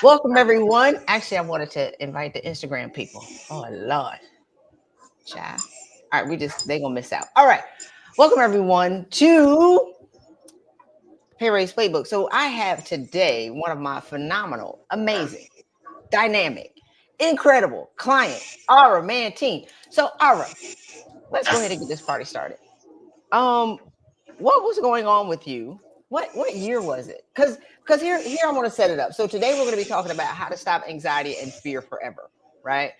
Welcome everyone. Actually, I wanted to invite the Instagram people. Oh Lord, child. All right, they gonna miss out. All right, welcome everyone to Pay Raise Playbook. So I have today one of my phenomenal, amazing, dynamic, incredible client, Ara Mateen. So Ara, let's go ahead and get this party started. Um, what was going on with you? What year was it? Because here I want to set it up. So today we're going to be talking about how to stop anxiety and fear forever, right?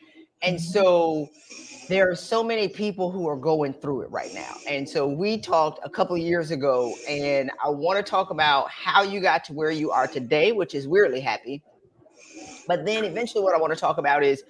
And so there are so many people who are going through it right now. And so we talked a couple of years ago, and I want to talk about how you got to where you are today, which is weirdly happy. But then eventually what I want to talk about is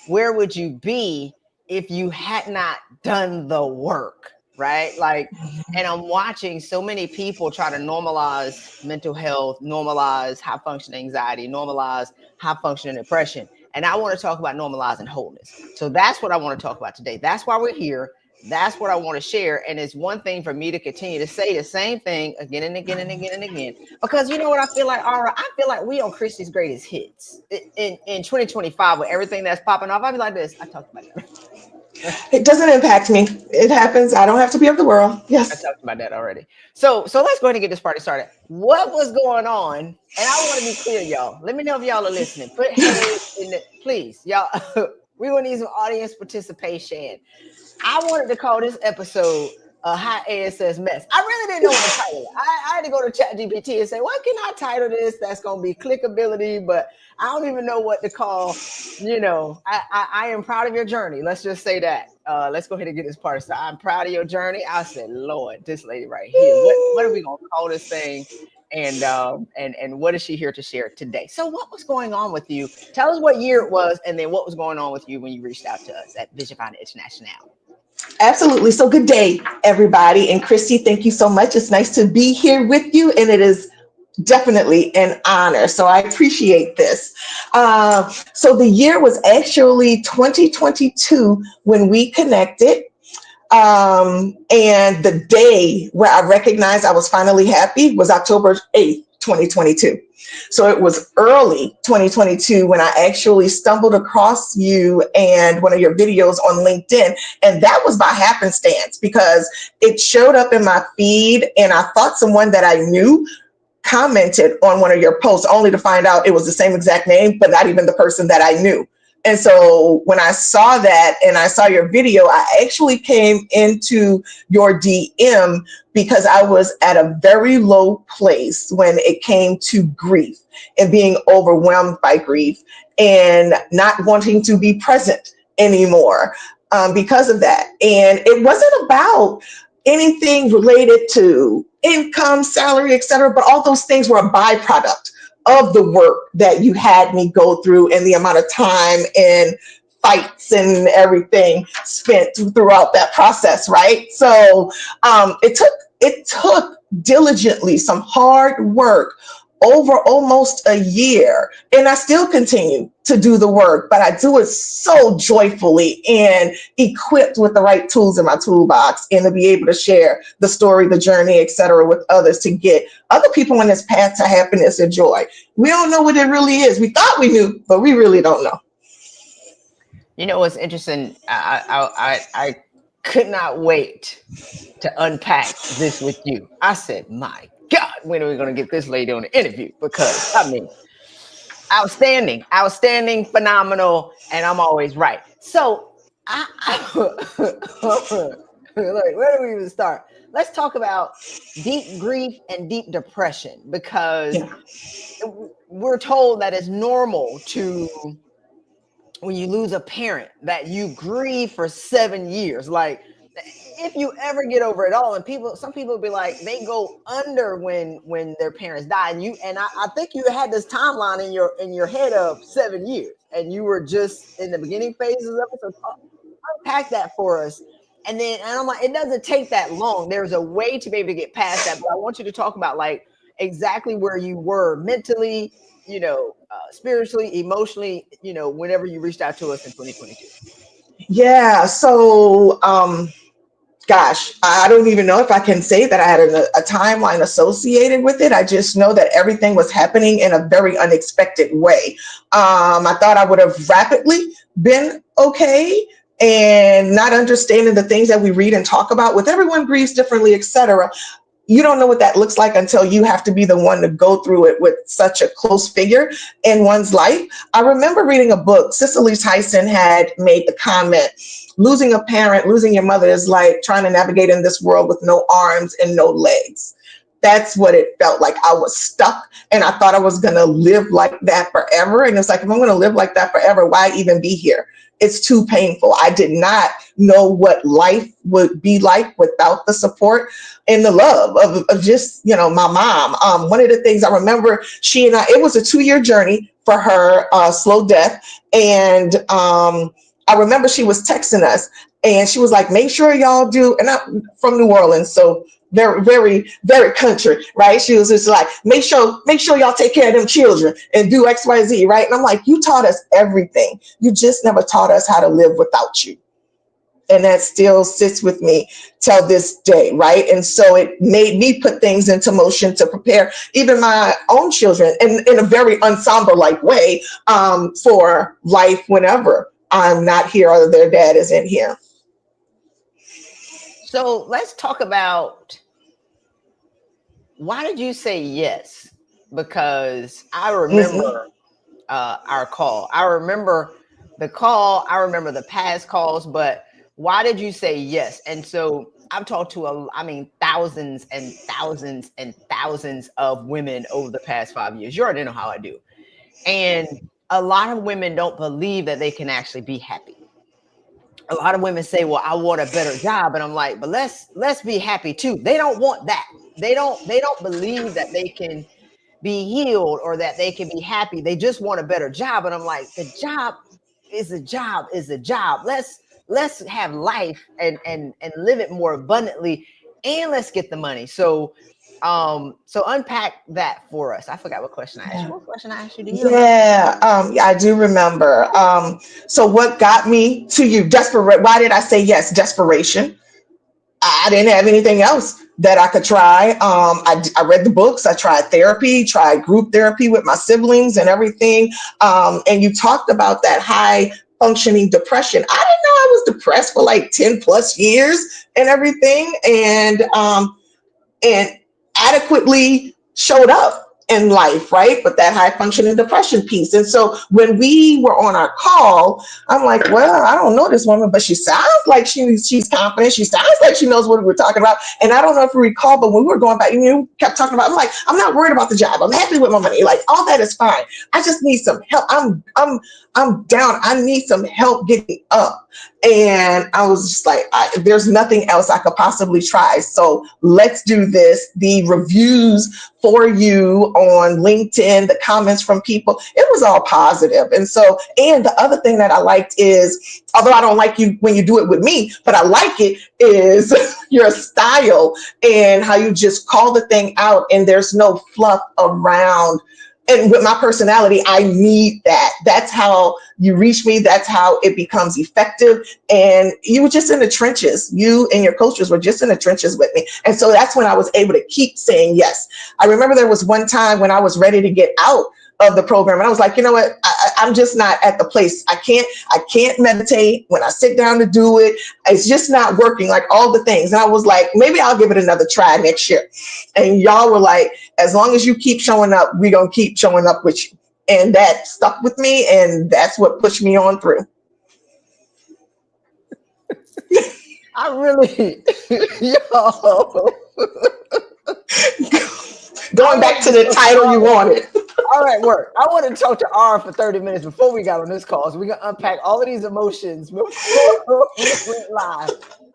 where would you be if you had not done the work, right? Like, and I'm watching so many people try to normalize mental health, normalize high functioning anxiety, normalize high functioning depression. And I want to talk about normalizing wholeness. So that's what I want to talk about today. That's why we're here. That's what I want to share. And it's one thing for me to continue to say the same thing again and again and again and again. Because you know what I feel like, Ara? I feel like we on Christy's greatest hits in 2025 with everything that's popping off. I be like this. I talked about that. It doesn't impact me. It happens. I don't have to be of the world. I Yes. talked about that already. So let's go ahead and get this party started. What was going on? And I want to be clear, y'all. Let me know if y'all are listening. Put hey in the please, y'all. We want to need some audience participation. I wanted to call this episode a high ASS mess. I really didn't know what to title it. I had to go to ChatGPT and say, what can I title this that's going to be clickability? But I don't even know what to call, I am proud of your journey. Let's just say that. Let's go ahead and get this part started. I'm proud of your journey. I said, Lord, this lady right here, what are we going to call this thing? And what is she here to share today? So what was going on with you? Tell us what year it was, and then what was going on with you when you reached out to us at Vision Finder International. Absolutely. So good day, everybody. And Christy, thank you so much. It's nice to be here with you. And it is definitely an honor. So I appreciate this. So the year was actually 2022 when we connected. And the day where I recognized I was finally happy was October 8th, 2022. So it was early 2022 when I actually stumbled across you and one of your videos on LinkedIn. And that was by happenstance because it showed up in my feed and I thought someone that I knew commented on one of your posts only to find out it was the same exact name, but not even the person that I knew. And so when I saw that and I saw your video, I actually came into your DM because I was at a very low place when it came to grief and being overwhelmed by grief and not wanting to be present anymore because of that. And it wasn't about anything related to income, salary, etc., but all those things were a byproduct of the work that you had me go through and the amount of time and fights and everything spent throughout that process, right? So it took diligently some hard work over almost a year, and I still continue to do the work, but I do it so joyfully and equipped with the right tools in my toolbox and to be able to share the story, the journey, etc., with others to get other people on this path to happiness and joy. We don't know what it really is. We thought we knew, but we really don't know. You know what's interesting? I could not wait to unpack this with you. I said, my God, when are we going to get this lady on the interview? Because, I mean, outstanding, phenomenal, and I'm always right. So, like, where do we even start? Let's talk about deep grief and deep depression because we're told that it's normal to, when you lose a parent, that you grieve for 7 years. Like, if you ever get over it all, and some people be like, they go under when their parents die, and I think you had this timeline in your head of 7 years, and you were just in the beginning phases of it. So unpack that for us, and I'm like, it doesn't take that long. There's a way to be able to get past that, but I want you to talk about like exactly where you were mentally, spiritually, emotionally, whenever you reached out to us in 2022. Yeah. So gosh, I don't even know if I can say that I had a timeline associated with it. I just know that everything was happening in a very unexpected way. I thought I would have rapidly been okay, and not understanding the things that we read and talk about with everyone grieves differently, etc. You don't know what that looks like until you have to be the one to go through it with such a close figure in one's life. I remember reading a book. Cicely Tyson had made the comment, losing a parent, losing your mother is like trying to navigate in this world with no arms and no legs. That's what it felt like. I was stuck, and I thought I was going to live like that forever. And it's like, if I'm going to live like that forever, why even be here? It's too painful. I did not know what life would be like without the support and the love of just, my mom. One of the things I remember, she and I, it was a 2-year journey for her, slow death. And I remember she was texting us, and she was like, make sure y'all do, and I'm from New Orleans, so very, very, very country, right? She was just like, make sure y'all take care of them children and do XYZ, right? And I'm like, you taught us everything. You just never taught us how to live without you. And that still sits with me till this day, right? And so it made me put things into motion to prepare even my own children in a very ensemble-like way, for life whenever I'm not here or their dad isn't here. So let's talk about, why did you say yes? Because I Mhm. remember our call. I remember the call. I remember the past calls, but why did you say yes? And so I've talked to thousands and thousands and thousands of women over the past 5 years. You already know how I do. And a lot of women don't believe that they can actually be happy. A lot of women say, well, I want a better job. And I'm like, but let's be happy too. They don't want that. They don't believe that they can be healed or that they can be happy. They just want a better job. And I'm like, the job is a job is a job. Let's have life and live it more abundantly, and let's get the money. So unpack that for us. I forgot what question I asked you. Yeah. What question I asked you? Do you remember? Yeah, I do remember. So what got me to you? Desperate. Why did I say yes? Desperation. I didn't have anything else that I could try. I read the books. I tried therapy, tried group therapy with my siblings and everything. And you talked about that high functioning depression. I didn't know I was depressed for like 10 plus years and everything. And adequately showed up in life, right? But that high functioning depression piece. And so when we were on our call, I'm like, well, I don't know this woman, but she sounds like she's confident. She sounds like she knows what we're talking about. And I don't know if you recall, but when we were going back, you kept talking about, I'm like, I'm not worried about the job. I'm happy with my money. Like all that is fine. I just need some help. I'm down. I need some help getting up. And I was just like, there's nothing else I could possibly try. So let's do this. The reviews for you on LinkedIn, the comments from people, it was all positive. And so, and the other thing that I liked is, although I don't like you when you do it with me, but I like it, is your style and how you just call the thing out and there's no fluff around. And with my personality, I need that. That's how you reach me. That's how it becomes effective. And you were just in the trenches. You and your coaches were just in the trenches with me. And so that's when I was able to keep saying yes. I remember there was one time when I was ready to get out of the program, and I was like, you know what? I'm just not at the place. I can't meditate when I sit down to do it. It's just not working, like all the things. And I was like, maybe I'll give it another try next year. And y'all were like, as long as you keep showing up, we're going to keep showing up with you. And that stuck with me. And that's what pushed me on through. I really, yo, I Going back wanted to to the talk to title you Ara. wanted. All right, work. I wanted to talk to Ara for 30 minutes before we got on this call, so we can unpack all of these emotions before we went live.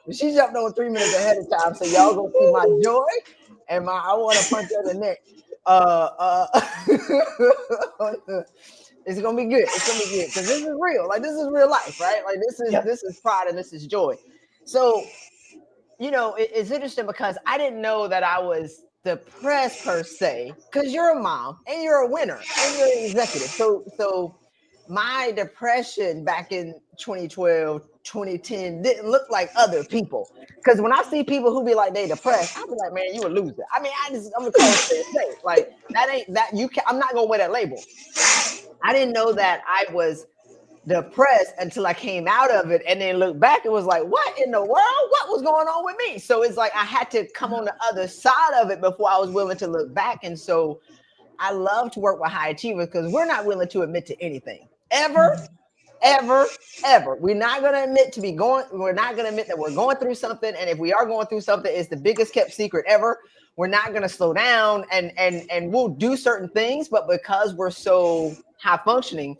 But she jumped on 3 minutes ahead of time, so y'all gonna see my joy and my I want to punch her in the neck. It's gonna be good. It's gonna be good because this is real. Like this is real life, right? Like Yep. this is pride and this is joy. So it's interesting because I didn't know that I was depressed per se, because you're a mom and you're a winner and you're an executive. So my depression back in 2012, 2010 didn't look like other people. Because when I see people who be like they depressed, I be like, man, you a loser. I mean, I'm gonna call it straight. Like that ain't that you can I'm not gonna wear that label. I didn't know that I was depressed until I came out of it and then look back. It was like, what in the world? What was going on with me? So it's like I had to come on the other side of it before I was willing to look back. And so I love to work with high achievers because we're not willing to admit to anything ever, ever. We're not going to admit we're not going to admit that we're going through something. And if we are going through something, it's the biggest kept secret ever. We're not going to slow down and we'll do certain things, but because we're so high functioning,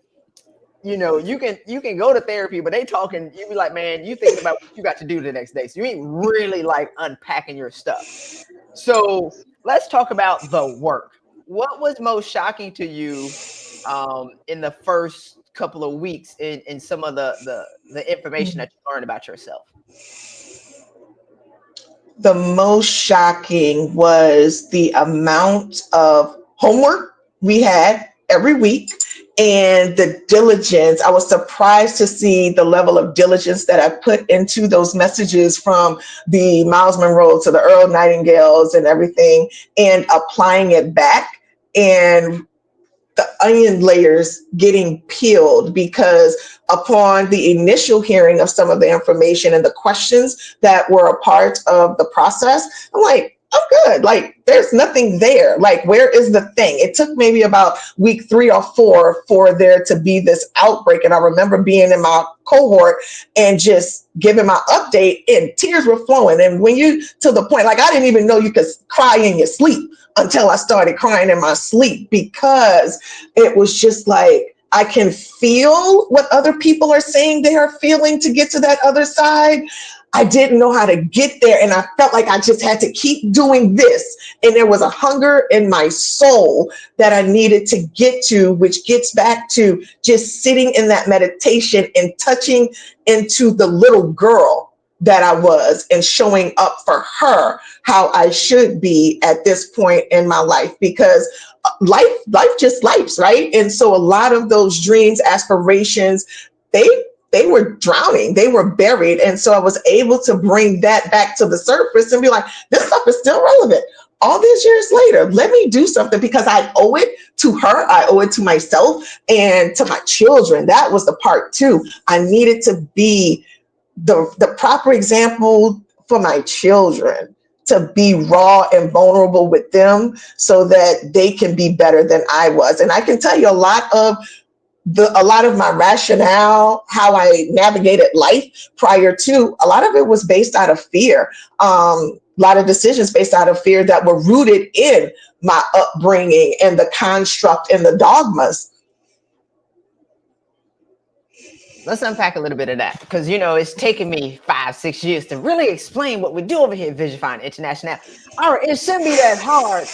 you know, you can go to therapy, but they talking, you be like, man, you thinking about what you got to do the next day. So you ain't really like unpacking your stuff. So let's talk about the work. What was most shocking to you in the first couple of weeks in some of the information that you learned about yourself? The most shocking was the amount of homework we had every week and the diligence. I was surprised to see the level of diligence that I put into those messages from the Miles Monroe to the Earl Nightingales and everything, and applying it back, and the onion layers getting peeled, because upon the initial hearing of some of the information and the questions that were a part of the process, I'm like, I'm good. Like, there's nothing there. Like, where is the thing? It took maybe about week 3 or 4 for there to be this outbreak. And I remember being in my cohort and just giving my update, and tears were flowing. And when you, to the point, like, I didn't even know you could cry in your sleep until I started crying in my sleep, because it was just like, I can feel what other people are saying they are feeling to get to that other side. I didn't know how to get there. And I felt like I just had to keep doing this. And there was a hunger in my soul that I needed to get to, which gets back to just sitting in that meditation and touching into the little girl that I was and showing up for her how I should be at this point in my life, because life just lifes, right? And so a lot of those dreams, aspirations, they were drowning, they were buried. And so I was able to bring that back to the surface and be like, this stuff is still relevant. All these years later, let me do something, because I owe it to her. I owe it to myself and to my children. That was the part too. I needed to be the proper example for my children, to be raw and vulnerable with them so that they can be better than I was. And I can tell you a lot of my rationale, how I navigated life prior to, a lot of it was based out of fear. A lot of decisions based out of fear that were rooted in my upbringing and the construct and the dogmas. Let's unpack a little bit of that, because, you know, it's taken me 5-6 years to really explain what we do over here at Vision International. All right, it shouldn't be that hard,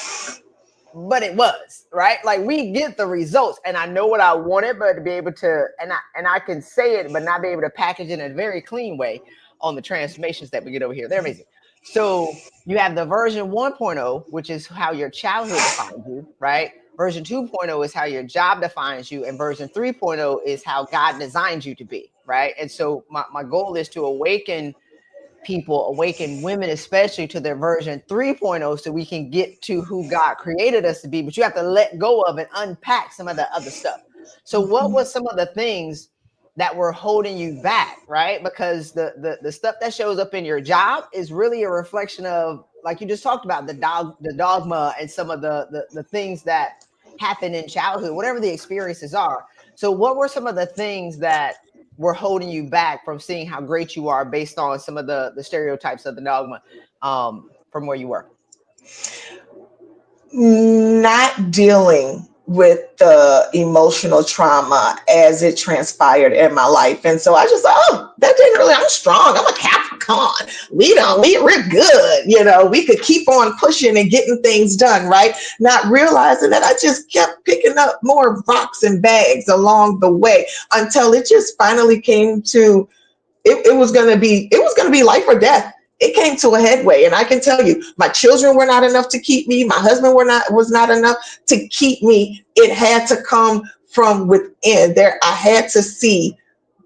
but it was, right? Like, we get the results, and I know what I wanted, but to be able to, and I can say it, but not be able to package it in a very clean way on the transformations that we get over here. They're amazing. So you have the version 1.0, which is how your childhood defines you, right? Version 2.0 is how your job defines you. And version 3.0 is how God designed you to be, right? And so my goal is to awaken people, awaken women especially, to their version 3.0 so we can get to who God created us to be. But you have to let go of and unpack some of the other stuff. So what was some of the things that were holding you back, right? Because the stuff that shows up in your job is really a reflection of, like you just talked about, the dogma and some of the things that happen in childhood, whatever the experiences are. So what were some of the things that were holding you back from seeing how great you are based on some of the stereotypes of the dogma from where you were? Not dealing with the emotional trauma as it transpired in my life. And so I just, that didn't really, I'm strong. I'm a Capricorn. We're good. You know, we could keep on pushing and getting things done, right? Not realizing that I just kept picking up more rocks and bags along the way until it just finally came to, it was going to be life or death. it came to a headway. And I can tell you, my children were not enough to keep me. My husband was not enough to keep me. It had to come from within. There, I had to see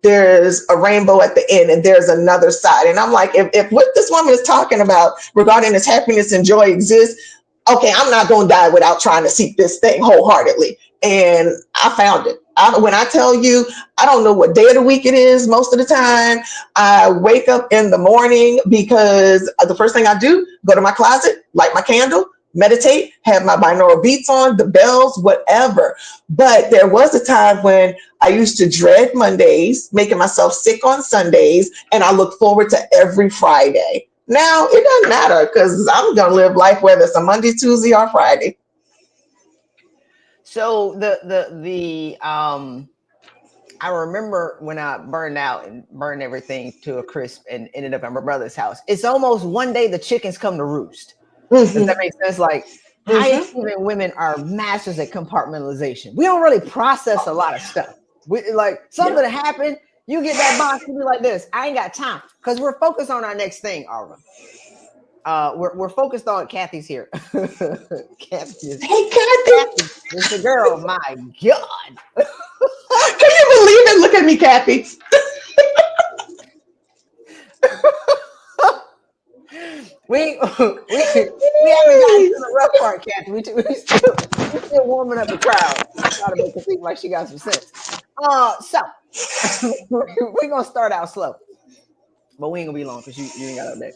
there's a rainbow at the end and there's another side. And I'm like, if what this woman is talking about regarding this happiness and joy exists, okay, I'm not going to die without trying to seek this thing wholeheartedly. And I found it. When I tell you, I don't know what day of the week it is most of the time. I wake up in the morning because the first thing I do, go to my closet, light my candle, meditate, have my binaural beats on, the bells, whatever. But there was a time when I used to dread Mondays, making myself sick on Sundays, and I look forward to every Friday. Now it doesn't matter because I'm gonna live life whether it's a Monday, Tuesday, or Friday. So I remember when I burned out and burned everything to a crisp and ended up at my brother's house. It's almost one day the chickens come to roost. Does that make sense? Like high achieving women are masters at compartmentalization. We don't really process a lot of stuff. We like something that happened. You get that box, you be like this. I ain't got time because we're focused on our next thing, Ara. We're focused on Kathy's here. Kathy is, Hey, Kathy. it's a girl. My God. Can you believe it? Look at me, Kathy. we haven't gotten to the rough part, Kathy. We still warming up the crowd. Try to make her seem like she got some sense. So we're gonna start out slow, but we ain't gonna be long because you ain't got no day.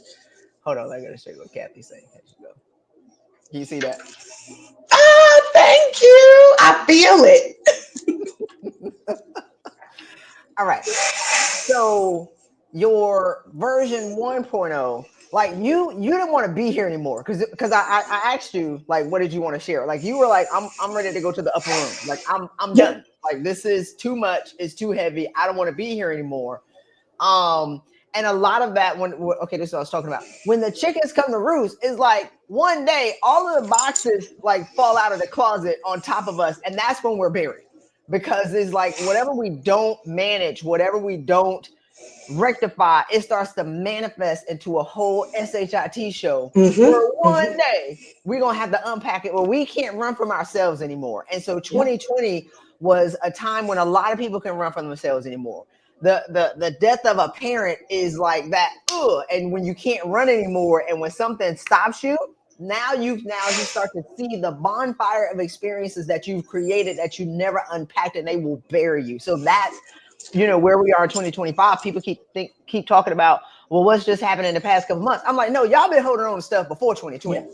Hold on, I gotta show you what Kathy's saying. Here she go. Can you see that? Oh, thank you. I feel it. All right. So your version 1.0, like you didn't want to be here anymore because I asked you like what did you want to share? Like you were like I'm ready to go to the upper room. Like I'm done. Like this is too much. It's too heavy. I don't want to be here anymore. And a lot of that okay, this is what I was talking about. When the chickens come to roost, is like one day all of the boxes like fall out of the closet on top of us, and that's when we're buried. Because it's like whatever we don't manage, whatever we don't rectify, it starts to manifest into a whole SHIT show where one day we're gonna have to unpack it where we can't run from ourselves anymore. And so 2020 was a time when a lot of people can run from themselves anymore. The death of a parent is like that, and when you can't run anymore, and when something stops you, now you start to see the bonfire of experiences that you've created that you never unpacked, and they will bury you. So that's where we are in 2025. People keep talking about, well, what's just happened in the past couple months. I'm like, no, y'all been holding on to stuff before 2020.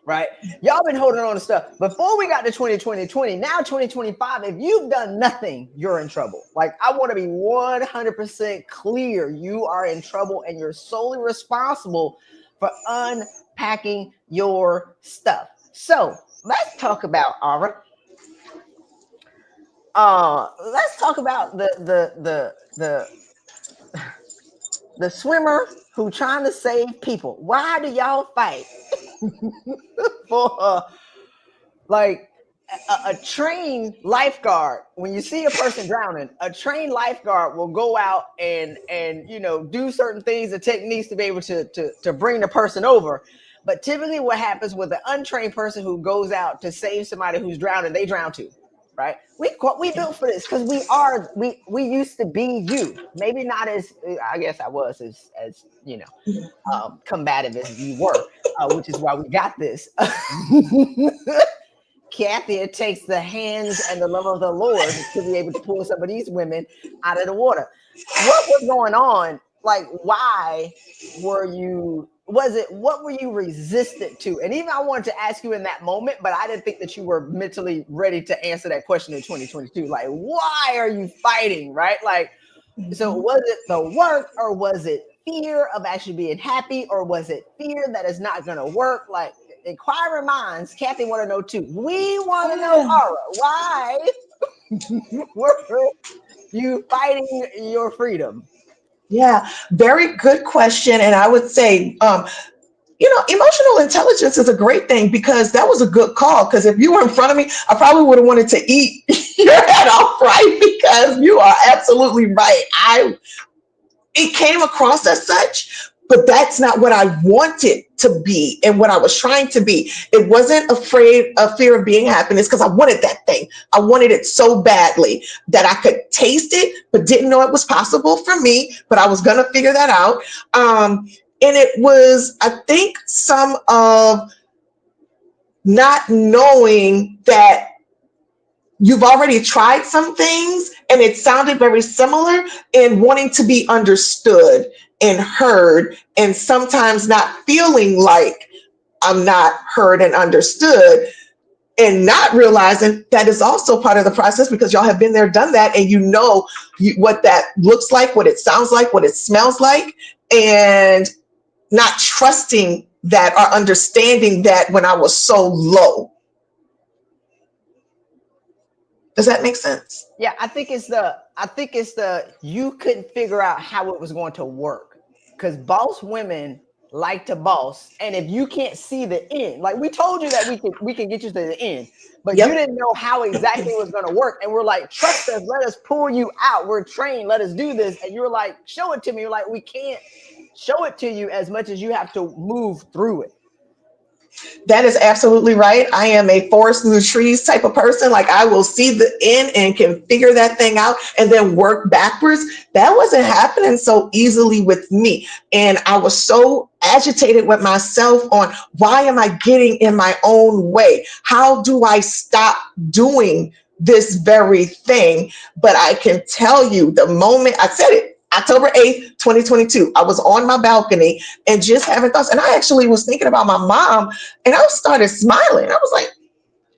Right? Y'all been holding on to stuff before we got to 2020. Now 2025, if you've done nothing, you're in trouble. Like I want to be 100% clear. You are in trouble and you're solely responsible for unpacking your stuff. So let's talk about Ara. Let's talk about the swimmer who trying to save people. Why do y'all fight for like a trained lifeguard? When you see a person drowning, a trained lifeguard will go out and do certain things and techniques to be able to bring the person over. But typically what happens with an untrained person who goes out to save somebody who's drowning, they drown too. Right? We built for this because we used to be you. Maybe not as I guess I was as combative as you were, which is why we got this. Kathy, it takes the hands and the love of the Lord to be able to pull some of these women out of the water. What was going on? Like, why were you? What were you resistant to? And even I wanted to ask you in that moment, but I didn't think that you were mentally ready to answer that question in 2022. Like, why are you fighting? Right? Like, so was it the work, or was it fear of actually being happy, or was it fear that it's not going to work? Like, inquiring minds, Kathy want to know too. We want to know, Ara, why were you fighting your freedom? Yeah, very good question. And I would say, emotional intelligence is a great thing because that was a good call. Because if you were in front of me, I probably would have wanted to eat your head off, right? Because you are absolutely right. It came across as such, but that's not what I wanted to be and what I was trying to be. It wasn't a fear of being happiness, because I wanted that thing. I wanted it so badly that I could taste it, but didn't know it was possible for me, but I was going to figure that out. And it was, I think, some of not knowing that you've already tried some things and it sounded very similar, and wanting to be understood and heard, and sometimes not feeling like I'm not heard and understood, and not realizing that is also part of the process, because y'all have been there, done that, and what that looks like, what it sounds like, what it smells like, and not trusting that or understanding that when I was so low. Does that make sense? Yeah, I think it's the you couldn't figure out how it was going to work, because boss women like to boss, and if you can't see the end, like we told you that we can get you to the end, but you Yep. didn't know how exactly it was going to work, and we're like, trust us, let us pull you out, we're trained, let us do this, and you're like, show it to me. You're like, we can't show it to you as much as you have to move through it. That is absolutely right. I am a forest through the trees type of person. Like, I will see the end and can figure that thing out and then work backwards. That wasn't happening so easily with me. And I was so agitated with myself on, why am I getting in my own way? How do I stop doing this very thing? But I can tell you, the moment I said it, October 8th, 2022, I was on my balcony and just having thoughts. And I actually was thinking about my mom, and I started smiling. I was like,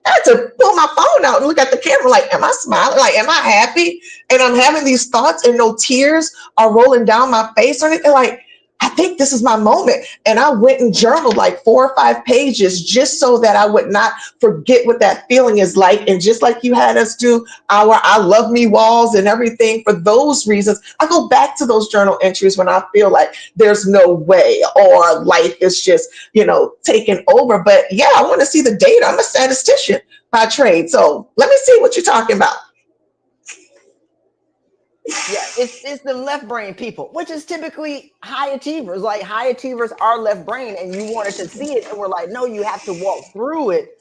I had to pull my phone out and look at the camera like, am I smiling? Like, am I happy? And I'm having these thoughts and no tears are rolling down my face or anything. Like, I think this is my moment. And I went and journaled like 4 or 5 pages just so that I would not forget what that feeling is like. And just like you had us do our I love me walls and everything, for those reasons, I go back to those journal entries when I feel like there's no way, or life is just, taking over. But yeah, I want to see the data. I'm a statistician by trade. So let me see what you're talking about. Yeah, it's the left brain people, which is typically high achievers. Like, high achievers are left brain, and you wanted to see it, and we're like, no, you have to walk through it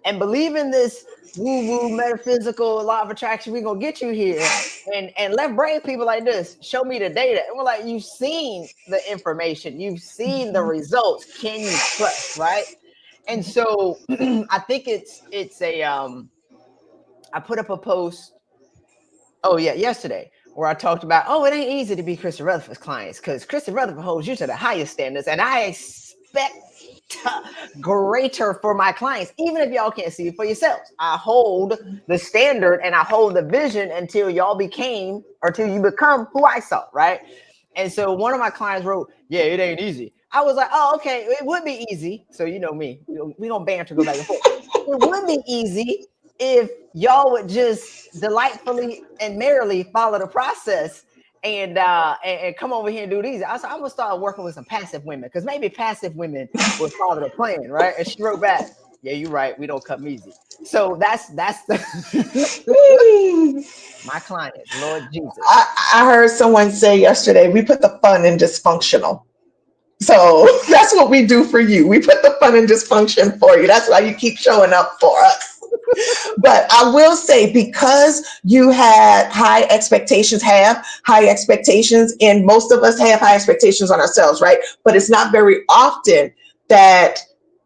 and believe in this woo-woo metaphysical law of attraction. We're gonna get you here. And left brain people like this, show me the data. And we're like, you've seen the information, you've seen the results. Can you trust, right? And so I think it's a I put up a post, yesterday, where I talked about, it ain't easy to be Christy Rutherford's clients, because Christy Rutherford holds you to the highest standards, and I expect greater for my clients, even if y'all can't see it for yourselves. I hold the standard and I hold the vision until you become who I saw, right? And so one of my clients wrote, yeah, it ain't easy. I was like, oh, okay, it would be easy. So you know me, we gonna banter, go back and forth. It would be easy if y'all would just delightfully and merrily follow the process and come over here and do these. I said, I'm gonna start working with some passive women, because maybe passive women will follow the plan, right? And she wrote back, yeah, you're right, we don't come easy. So that's the my clients, Lord Jesus. I heard someone say yesterday, we put the fun in dysfunctional. So that's what we do for you. We put the fun and dysfunction for you. That's why you keep showing up for us. But I will say, because you have high expectations, and most of us have high expectations on ourselves, right? But it's not very often that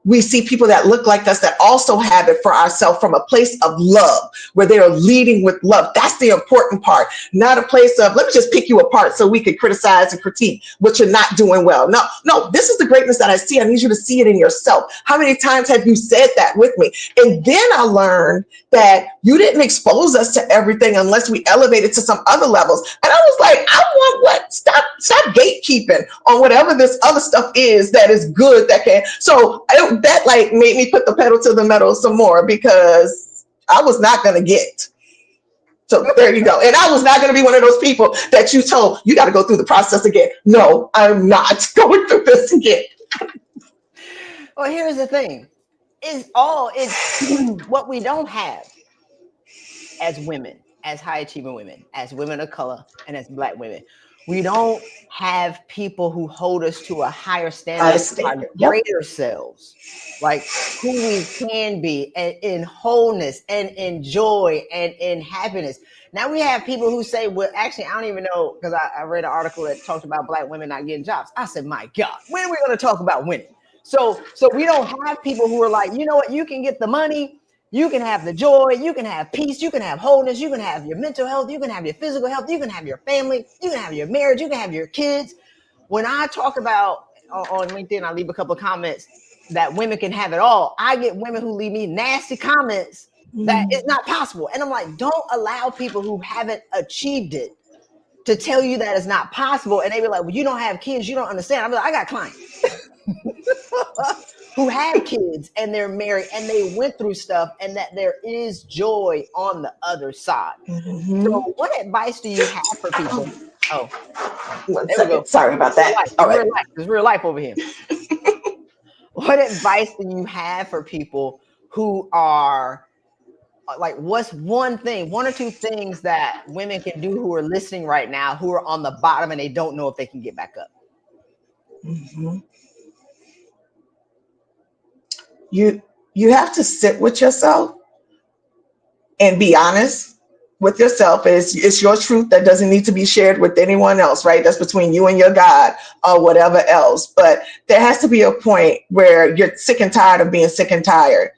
we see people that look like us that also have it for ourselves from a place of love, where they are leading with love. That's the important part, not a place of, let me just pick you apart so we can criticize and critique what you're not doing well. No, this is the greatness that I see. I need you to see it in yourself. How many times have you said that with me? And then I learned that you didn't expose us to everything unless we elevated to some other levels. And I was like, I want what? Stop gatekeeping on whatever this other stuff is that is good that can. So that like made me put the pedal to the metal some more, because I was not going to get. So there you go. And I was not going to be one of those people that you told, you got to go through the process again. No, I'm not going through this again. Well, here's the thing. It's what we don't have as women, as high achieving women, as women of color, and as Black women. We don't have people who hold us to a higher I standard of our stand. Yep. greater selves, like who we can be, and in wholeness and in joy and in happiness. Now we have people who say, well, actually, I don't even know, because I read an article that talked about Black women not getting jobs. I said, my God, when are we going to talk about winning? So we don't have people who are like, you know what, you can get the money, you can have the joy, you can have peace, you can have wholeness, you can have your mental health, you can have your physical health, you can have your family, you can have your marriage, you can have your kids. When I talk about on LinkedIn, I leave a couple of comments that women can have it all. I get women who leave me nasty comments that it's not possible. And I'm like, don't allow people who haven't achieved it to tell you that it's not possible. And they be like, well, you don't have kids, you don't understand. I'm like, I got clients who have kids and they're married and they went through stuff, and that there is joy on the other side. Mm-hmm. So what advice do you have for people? Oh, One there we go. second. Sorry about that. All It's real right. life. There's real life over here. What advice do you have for people who are like, what's one thing, one or two things that women can do who are listening right now, who are on the bottom and they don't know if they can get back up? Mm-hmm. You have to sit with yourself and be honest with yourself. It's your truth that doesn't need to be shared with anyone else, right? That's between you and your God or whatever else. But there has to be a point where you're sick and tired of being sick and tired.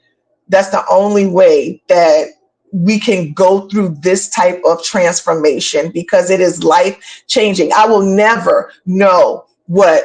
That's the only way that we can go through this type of transformation, because it is life changing. I will never know what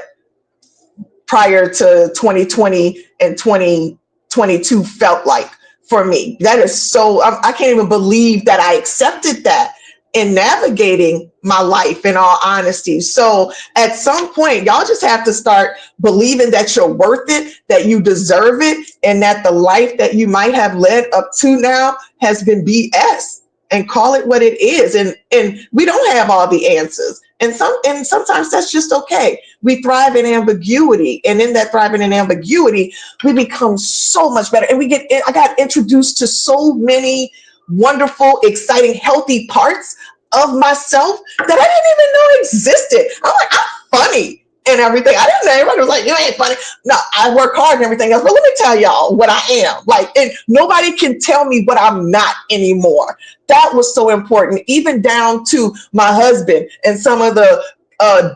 prior to 2020 and 2022 felt like for me. That is so, I can't even believe that I accepted that in navigating my life, in all honesty. So at some point, y'all just have to start believing that you're worth it, that you deserve it, and that the life that you might have led up to now has been BS, and call it what it is. And we don't have all the answers. And sometimes that's just okay. We thrive in ambiguity. And in that thriving in ambiguity, we become so much better. And I got introduced to so many wonderful, exciting, healthy parts of myself that I didn't even know existed. I'm like, I'm funny and everything. I didn't know. Everybody was like, you ain't funny. No, I work hard and everything else. But let me tell y'all what I am. Like, and nobody can tell me what I'm not anymore. That was so important, even down to my husband and some of the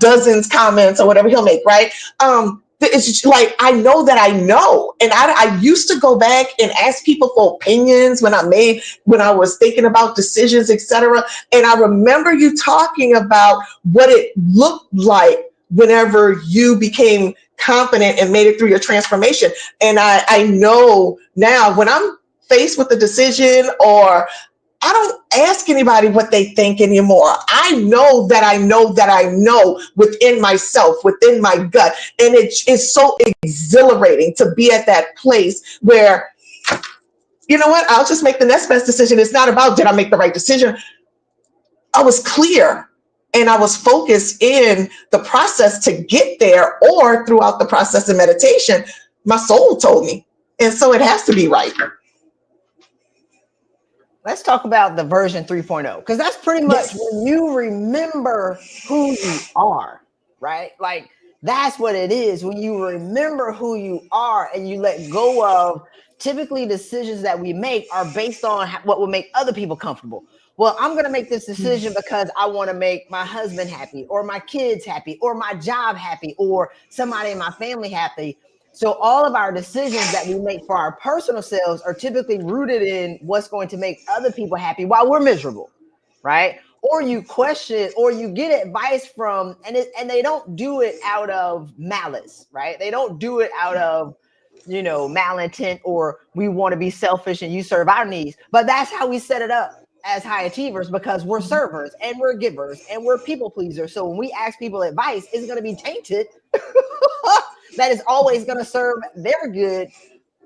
dozens comments or whatever he'll make, right? It's just like, I know that I know. And I used to go back and ask people for opinions when I was thinking about decisions, etc. And I remember you talking about what it looked like whenever you became confident and made it through your transformation. And I know now when I'm faced with a decision, or I don't ask anybody what they think anymore. I know that I know that I know within myself, within my gut. And it's so exhilarating to be at that place where, you know what, I'll just make the next best decision. It's not about, did I make the right decision? I was clear and I was focused in the process to get there, or throughout the process of meditation, my soul told me. And so it has to be right. Let's talk about the version 3.0, because that's pretty much Yes. when you remember who you are, right? Like, that's what it is. When you remember who you are and you let go of, typically decisions that we make are based on what will make other people comfortable. Well, I'm going to make this decision because I want to make my husband happy, or my kids happy, or my job happy, or somebody in my family happy. So all of our decisions that we make for our personal selves are typically rooted in what's going to make other people happy while we're miserable, right? Or you question, or you get advice from, and they don't do it out of malice, right? They don't do it out of, malintent, or we want to be selfish and you serve our needs. But that's how we set it up as high achievers, because we're servers and we're givers and we're people pleasers. So when we ask people advice, it's going to be tainted that is always going to serve their good,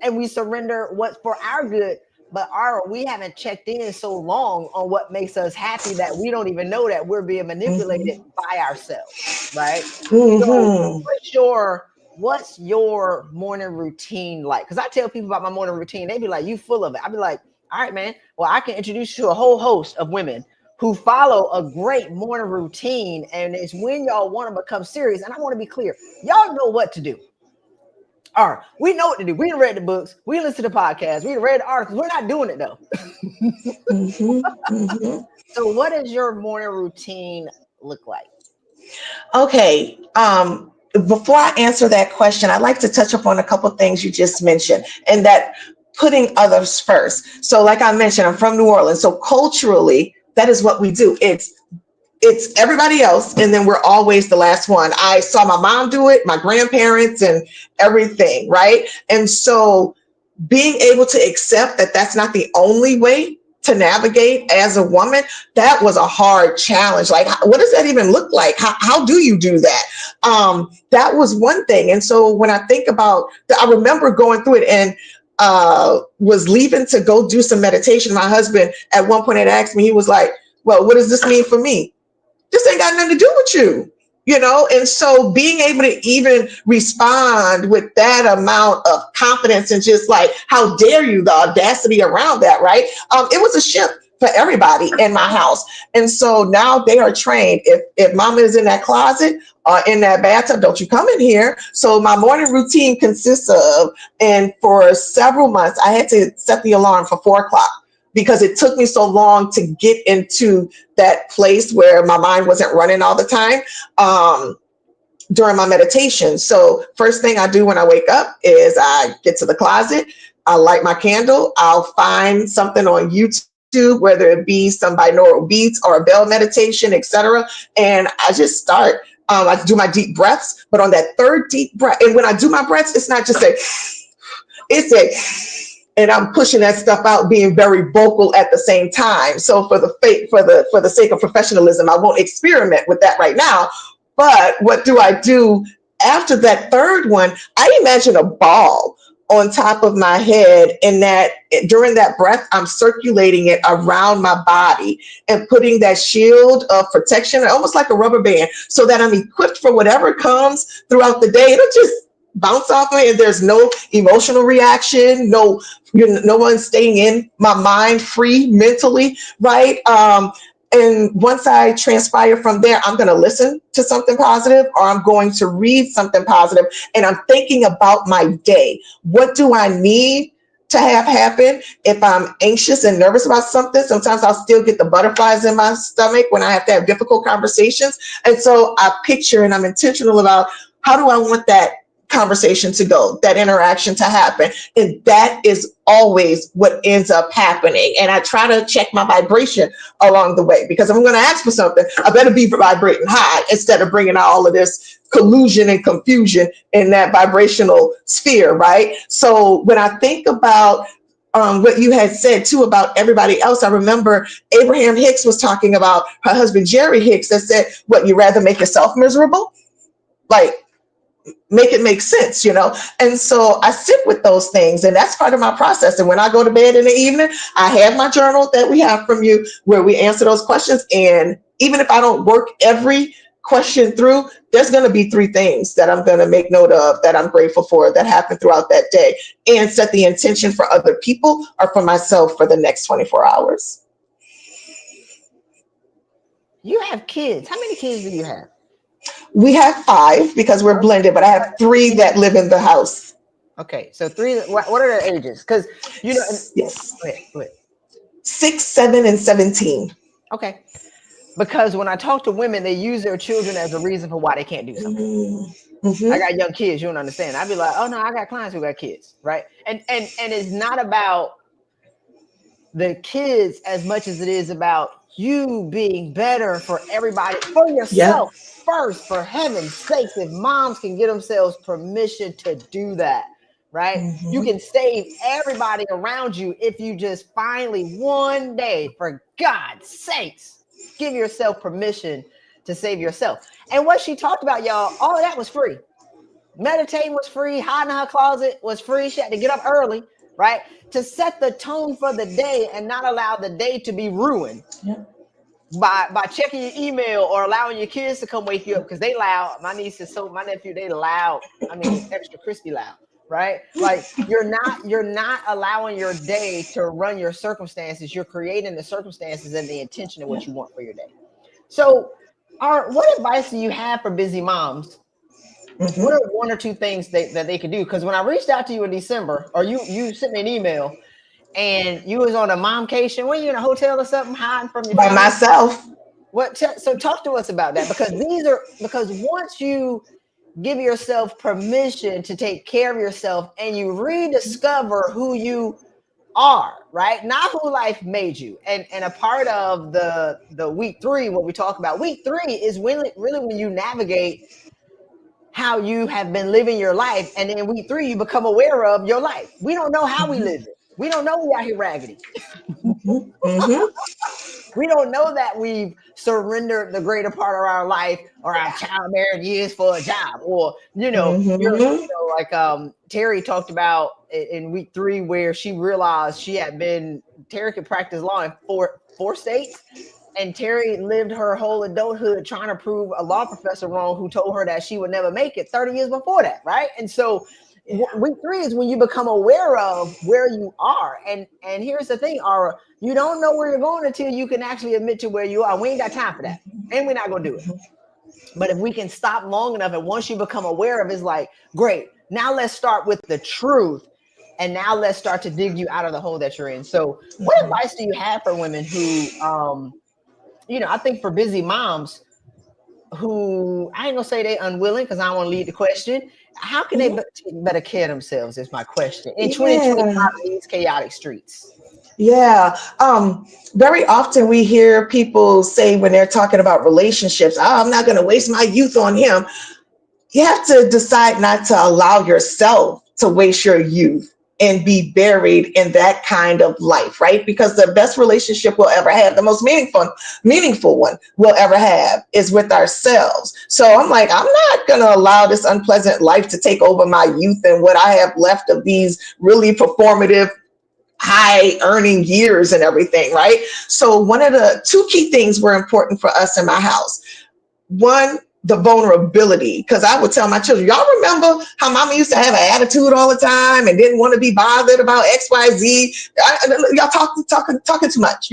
and we surrender what's for our good. But we haven't checked in so long on what makes us happy that we don't even know that we're being manipulated by ourselves, right? So what's your morning routine like? Because I tell people about my morning routine, they be like, you full of it. I be like, all right, man. Well, I can introduce you to a whole host of women who follow a great morning routine, and it's when y'all want to become serious. And I want to be clear, y'all know what to do. All right, we know what to do. We read the books, we listen to the podcasts, we read the articles. We're not doing it though. So, what does your morning routine look like? Okay. Before I answer that question, I'd like to touch upon a couple of things you just mentioned, and that putting others first. So, like I mentioned, I'm from New Orleans. So culturally, that is what we do. It's everybody else, and then we're always the last one. I saw my mom do it, my grandparents, and everything, right? And so being able to accept that that's not the only way to navigate as a woman, that was a hard challenge. Like, what does that even look like? How do you do that? That was one thing. And so when I think about, I remember going through it and was leaving to go do some meditation. My husband at one point had asked me, he was like, well, what does this mean for me? This ain't got nothing to do with you, you know? And so being able to even respond with that amount of confidence and just like, how dare you, the audacity around that, right? It was a shift for everybody in my house. And so now they are trained. If mama is in that closet or in that bathtub, don't you come in here. So my morning routine consists of, and for several months, I had to set the alarm for 4 o'clock, because it took me so long to get into that place where my mind wasn't running all the time during my meditation. So first thing I do when I wake up is I get to the closet, I light my candle, I'll find something on YouTube, whether it be some binaural beats or a bell meditation, etc. And I just start, I do my deep breaths, but on that third deep breath, and when I do my breaths, it's not just it's and I'm pushing that stuff out, being very vocal at the same time. So for the sake of professionalism, I won't experiment with that right now. But what do I do after that third one? I imagine a ball on top of my head, and that during that breath, I'm circulating it around my body and putting that shield of protection, almost like a rubber band, so that I'm equipped for whatever comes throughout the day. It'll just bounce off me, and there's no emotional reaction, no one staying in my mind, free mentally, right? And once I transpire from there, I'm going to listen to something positive, or I'm going to read something positive, and I'm thinking about my day. What do I need to have happen? If I'm anxious and nervous about something, sometimes I'll still get the butterflies in my stomach when I have to have difficult conversations. And so I picture, and I'm intentional about, how do I want that conversation to go, that interaction to happen? And that is always what ends up happening. And I try to check my vibration along the way, because if I'm going to ask for something, I better be vibrating high instead of bringing out all of this collusion and confusion in that vibrational sphere, right? So when I think about what you had said too about everybody else, I remember Abraham Hicks was talking about her husband, Jerry Hicks, that said, what, you rather make yourself miserable? Like, make it make sense, you know? And so I sit with those things, and that's part of my process. And when I go to bed in the evening, I have my journal that we have from you, where we answer those questions. And even if I don't work every question through, there's going to be 3 things that I'm going to make note of, that I'm grateful for, that happened throughout that day, and set the intention for other people or for myself for the next 24 hours. You have kids. How many kids do you have? We have 5 because we're blended, but I have 3 that live in the house. Okay, so 3. What are their ages? Because Yes. Go ahead. 6, 7, and 17. Okay, because when I talk to women, they use their children as a reason for why they can't do something. Mm-hmm. I got young kids, you don't understand. I'd be like, oh no, I got clients who got kids, right? And it's not about the kids as much as it is about you being better for everybody, for yourself first, for heaven's sakes. If moms can give themselves permission to do that, right? Mm-hmm. You can save everybody around you if you just finally one day, for God's sakes, give yourself permission to save yourself. And what she talked about, y'all, all of that was free. Meditating was free. Hiding in her closet was free. She had to get up early, right, to set the tone for the day and not allow the day to be ruined by checking your email or allowing your kids to come wake you up because they loud. My niece is my nephew, they loud. I mean, extra crispy loud, right? Like you're not allowing your day to run your circumstances. You're creating the circumstances and the intention of what you want for your day. So, what advice do you have for busy moms? What Mm-hmm. are one or two things that they can do? Because when I reached out to you in December, or you sent me an email, and you was on a momcation, were you in a hotel or something, hiding from your By family? myself. So talk to us about that, because once you give yourself permission to take care of yourself and you rediscover who you are, right? Not who life made you. And a part of the week 3, what we talk about, week 3 is really when you navigate how you have been living your life. And then week 3, you become aware of your life. We don't know how we live it. We don't know we out here raggedy. Mm-hmm. Mm-hmm. We don't know that we've surrendered the greater part of our life or our childbearing years for a job, or Mm-hmm. like Terry talked about in week 3, where she realized Terry could practice law in four states, and Terry lived her whole adulthood trying to prove a law professor wrong who told her that she would never make it 30 years before that, right? And so Yeah. week 3 is when you become aware of where you are. And here's the thing, Ara, you don't know where you're going until you can actually admit to where you are. We ain't got time for that, and we're not gonna do it. But if we can stop long enough, and once you become aware of it, it's like, great, now let's start with the truth, and now let's start to dig you out of the hole that you're in. So what advice do you have for women who I think for busy moms who, I ain't gonna say they unwilling, because I don't want to lead the question. How can they Mhm. take better care of themselves is my question in 2025 Yeah. in these chaotic streets. Yeah. Very often we hear people say when they're talking about relationships, oh, I'm not going to waste my youth on him. You have to decide not to allow yourself to waste your youth and be buried in that kind of life, right? Because the best relationship we'll ever have, the most meaningful one we'll ever have, is with ourselves. So I'm like, I'm not going to allow this unpleasant life to take over my youth and what I have left of these really performative high earning years and everything, right? So one of the two key things were important for us in my house. One, the vulnerability, because I would tell my children, y'all remember how mama used to have an attitude all the time and didn't want to be bothered about XYZ? Y'all talking too much,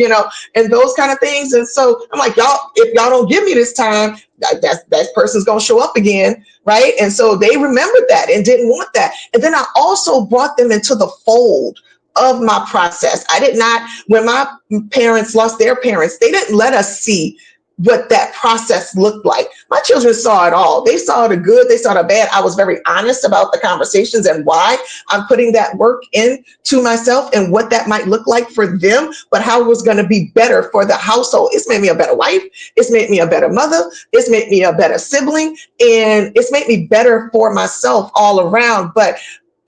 and those kind of things. And so I'm like, y'all, if y'all don't give me this time, that person's gonna show up again, right? And so they remembered that and didn't want that. And then I also brought them into the fold of my process. I did not, when my parents lost their parents, they didn't let us see what that process looked like. My children saw it all. They saw the good, they saw the bad. I was very honest about the conversations and why I'm putting that work into myself and what that might look like for them, but how it was going to be better for the household. It's made me a better wife. It's made me a better mother. It's made me a better sibling. And it's made me better for myself all around. But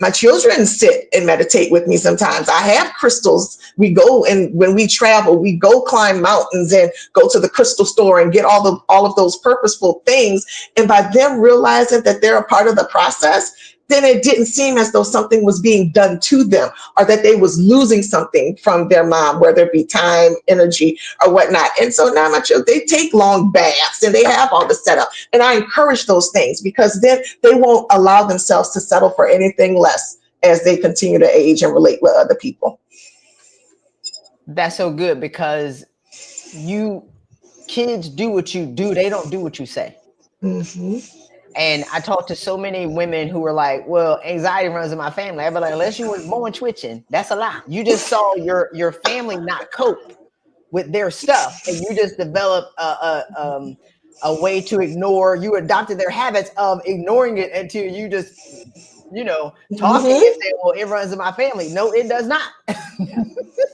my children sit and meditate with me sometimes. I have crystals. We go, and when we travel, we go climb mountains and go to the crystal store and get all of those purposeful things. And by them realizing that they're a part of the process, then it didn't seem as though something was being done to them or that they was losing something from their mom, whether it be time, energy, or whatnot. And so now my children, they take long baths and they have all the setup. And I encourage those things because then they won't allow themselves to settle for anything less as they continue to age and relate with other people. That's so good, because you kids do what you do, they don't do what you say. Mm-hmm. And I talked to so many women who were like, well, anxiety runs in my family. I'd be like, unless you was born twitching, that's a lie. You just saw your family not cope with their stuff, and you just developed a way to ignore. You adopted their habits of ignoring it until you just, talking and Mm-hmm. saying, well, it runs in my family. No, it does not.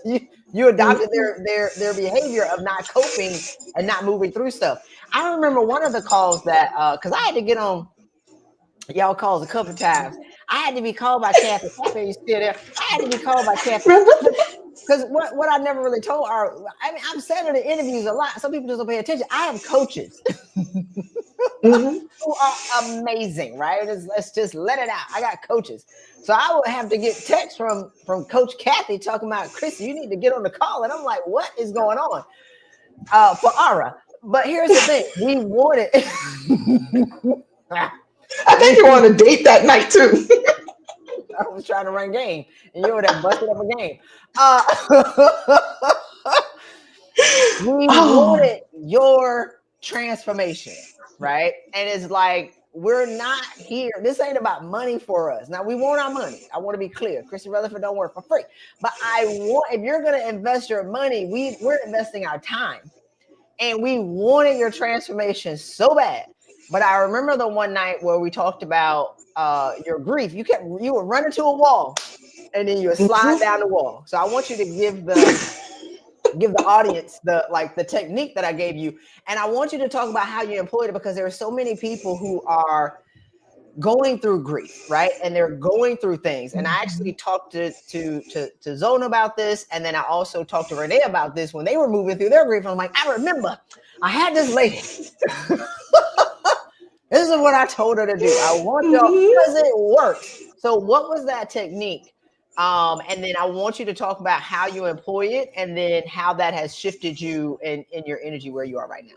you, you adopted their behavior of not coping and not moving through stuff. I remember one of the calls that because I had to get on y'all calls a couple of times. I had to be called by Kathy. Kathy, you still there? I had to be called by Kathy because what I never really told her. I mean, I'm saying in the interviews a lot. Some people just don't pay attention. I have coaches Mm-hmm. who are amazing, right? Let's just let it out. I got coaches. So I would have to get texts from Coach Kathy talking about, Christy, you need to get on the call. And I'm like, what is going on? For Ara. But here's the thing. We wanted I think you're on a date that night too. I was trying to run game, and you would have busted up a game. Uh, we Oh, wanted your transformation, right? And it's like we're not here. This ain't about money for us. Now we want our money. I want to be clear. Christy Rutherford don't work for free. But I want if you're gonna invest your money, we're investing our time. And we wanted your transformation so bad. But I remember the one night where we talked about your grief. You would run into a wall and then you would slide mhm. down the wall. So I want you to give the audience the technique that I gave you. And I want you to talk about how you employed it because there are so many people who are going through grief, right? And they're going through things. And I actually talked to Zona about this. And then I also talked to Renee about this when they were moving through their grief. And I'm like, I remember I had this lady. This is what I told her to do. I want y'all because it works. So what was that technique? And then I want you to talk about how you employ it and then how that has shifted you in your energy where you are right now.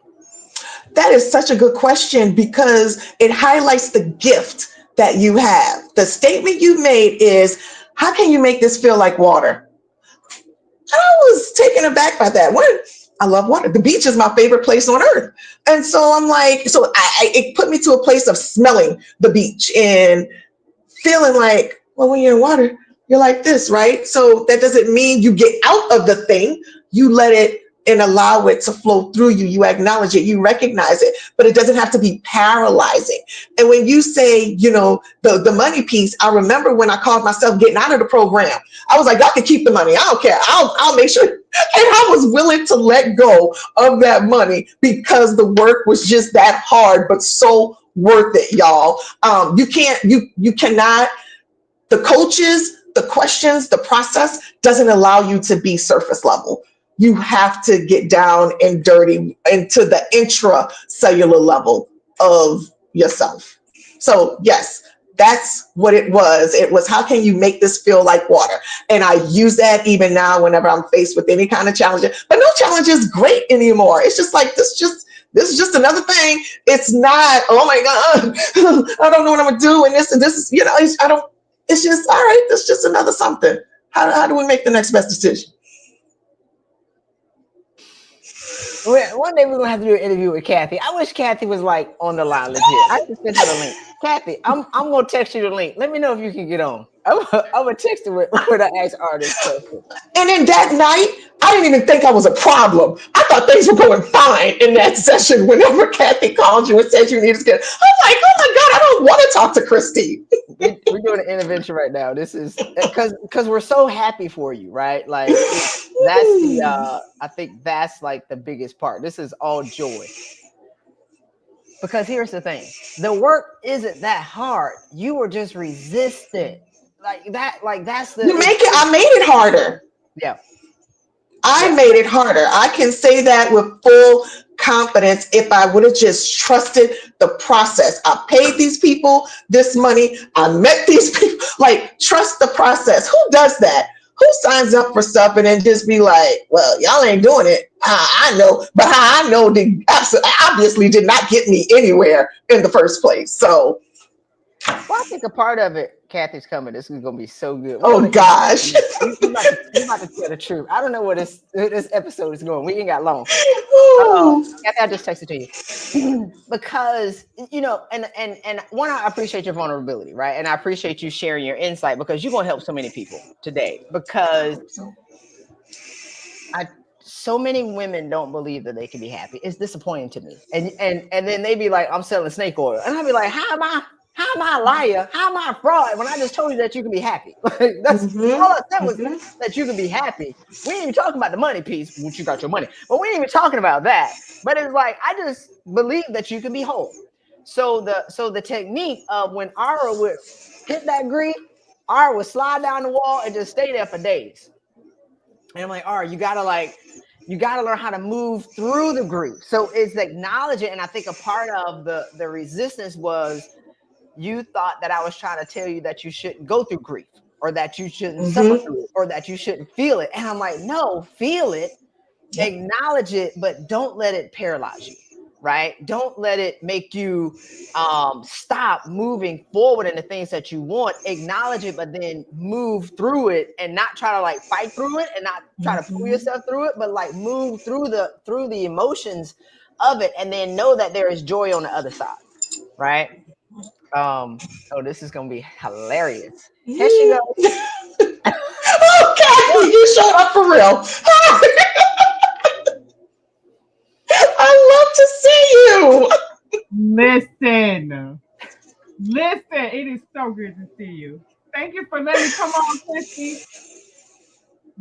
That is such a good question because it highlights the gift that you have. The statement you made is, how can you make this feel like water? I was taken aback by that. What? I love water. The beach is my favorite place on earth. And so I'm like, it put me to a place of smelling the beach and feeling like, well, when you're in water, you're like this, right? So that doesn't mean you get out of the thing. You let it and allow it to flow through you. You acknowledge it, you recognize it, but it doesn't have to be paralyzing. And when you say, the money piece, I remember when I called myself getting out of the program, I was like, y'all can keep the money. I don't care. I'll make sure. And I was willing to let go of that money because the work was just that hard, but so worth it, y'all. You cannot, the coaches, the questions, the process doesn't allow you to be surface level. You have to get down and dirty into the intracellular level of yourself. So yes, that's what it was. It was, how can you make this feel like water? And I use that even now whenever I'm faced with any kind of challenge. But no challenge is great anymore. It's just like this is just another thing. It's not, oh my God, I don't know what I'm gonna do. And this is, it's just, all right, that's just another something. How do we make the next best decision? One day we're gonna have to do an interview with Kathy. I wish Kathy was like on the line legit. I just sent her the link. Kathy, I'm gonna text you the link. Let me know if you can get on. I'm gonna text her when I ask artists questions. And then that night, I didn't even think I was a problem. I thought things were going fine in that session. Whenever Kathy called you and said you needed to get, I'm like, oh my God, I don't want to talk to Christy. We're doing an intervention right now. This is because we're so happy for you, right? Like that's the I think that's like the biggest part. This is all joy. Because here's the thing, the work isn't that hard. You were just resistant. That's the I made it harder. yeah. I Yeah. made it harder. I can say that with full confidence if I would have just trusted the process. I paid these people this money. I met these people. Like, trust the process. Who does that? Who signs up for stuff and then just be like, well, y'all ain't doing it. I know, but how I know obviously did not get me anywhere in the first place. So, Well, I think a part of it, Kathy's coming. This is gonna be so good. oh gosh. You about to tell the truth. I don't know where this episode is going. We ain't got long. Kathy, I just texted to you because and one, I appreciate your vulnerability, right? And I appreciate you sharing your insight because you're gonna help so many people today. Because so many women don't believe that they can be happy. It's disappointing to me. And then they be like, I'm selling snake oil, and I'll be like, how am I a liar? How am I a fraud when I just told you that you can be happy? That's all I said was that you can be happy. We ain't even talking about the money piece, which you got your money, but we ain't even talking about that. But it's like, I just believe that you can be whole. So the technique of when Ara would hit that grief, Ara would slide down the wall and just stay there for days. And I'm like, Ara, you gotta learn how to move through the grief. So it's acknowledging. And I think a part of the resistance was you thought that I was trying to tell you that you shouldn't go through grief or that you shouldn't suffer through it or that you shouldn't feel it. And I'm like, no, feel it, acknowledge it, but don't let it paralyze you. right? Don't let it make you stop moving forward in the things that you want. Acknowledge it, but then move through it and not try to like fight through it and not try to pull yourself through it, but like move through the emotions of it, and then know that there is joy on the other side, right? Oh, this is gonna be hilarious. Here she goes. Oh, Kathy, you showed up for real. I love to see you. Listen, it is so good to see you. Thank you for letting me come on, Christy.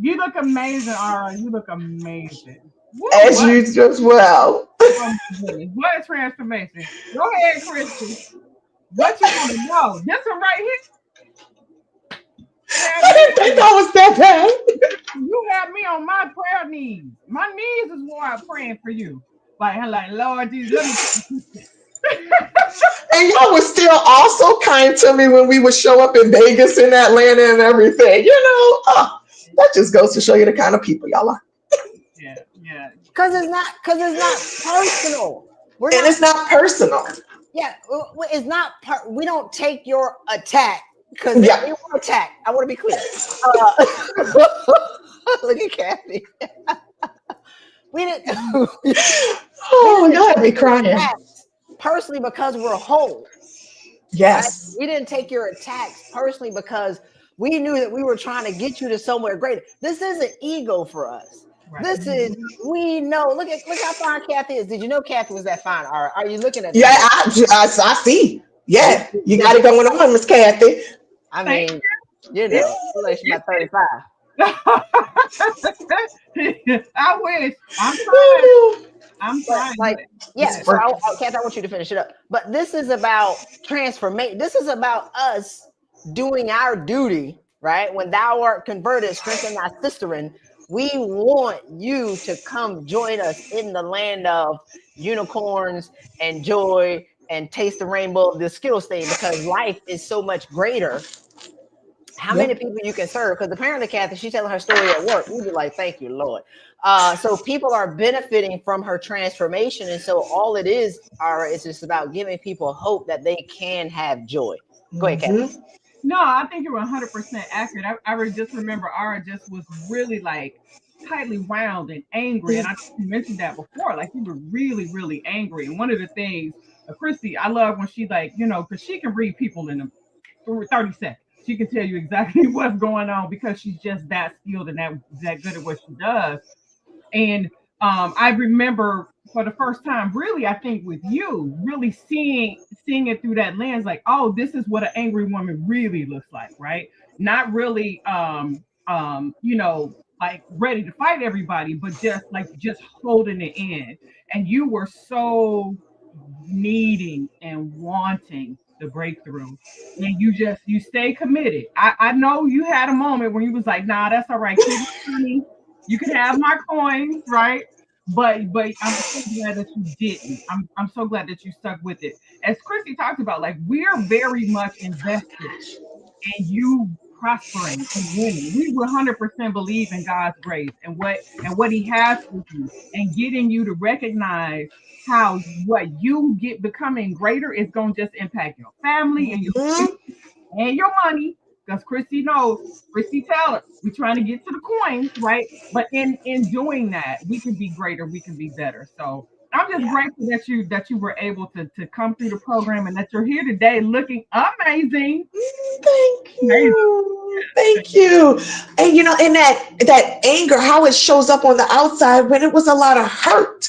You look amazing, Ara. You look amazing. Woo, As you as well. oh my goodness. What a transformation. Go ahead, Christy. What you want to know? This one right here. I didn't think I was that bad. You have me on my prayer knees. My knees is why I'm praying for you. Like Lord Jesus, let me. And y'all was still also kind to me when we would show up in Vegas and Atlanta and everything. That just goes to show you the kind of people y'all are. Yeah. Because it's not personal. It's not personal. Yeah, it's not. We don't take your attack because they want to attack. I want to be clear. Look at Kathy. We didn't. Oh, y'all had me crying. Personally, because we're whole. Yes. Right? We didn't take your attacks personally because we knew that we were trying to get you to somewhere greater. This isn't ego for us. Right. This is, we know. Look how fine Kathy is. Did you know Kathy was that fine? Are you looking at? Yeah, I see. Yeah, you got it going on, Miss Kathy. I mean, like she's about 35. I wish. I'm trying. Like, yeah. So, Kathy, I want you to finish it up. But this is about transformation. This is about us doing our duty, right? When thou art converted, strengthen thy sisterin. We want you to come join us in the land of unicorns and joy and taste the rainbow of the Skittles thing, because life is so much greater. How many people you can serve? Because apparently, Kathy, she's telling her story at work. We'd be like, thank you, Lord. So people are benefiting from her transformation. And so all it is just about giving people hope that they can have joy. Go ahead, Kathy. No, I think you're 100% accurate. I just remember Ara just was really like tightly wound and angry. And I mentioned that before, like you were really, really angry. And one of the things, Christy, I love when she like, because she can read people in 30 seconds. She can tell you exactly what's going on because she's just that skilled and that good at what she does. And I remember for the first time, really, I think with you, really seeing it through that lens, like, oh, this is what an angry woman really looks like, right? Not really, like ready to fight everybody, but just holding it in. And you were so needing and wanting the breakthrough, and you stay committed. I know you had a moment when you was like, nah, that's all right, keep money. You can have my coins, right? But I'm so glad that you didn't. I'm so glad that you stuck with it. As Christy talked about, like we're very much invested in you prospering and winning. We 100% believe in God's grace and what He has for you, and getting you to recognize how what you get becoming greater is going to just impact your family and your money. Because Christy tell us we're trying to get to the coins, right? But in doing that, we can be greater, we can be better. So I'm just grateful that you were able to come through the program and that you're here today looking amazing. Thank you. And in that anger, how it shows up on the outside, when it was a lot of hurt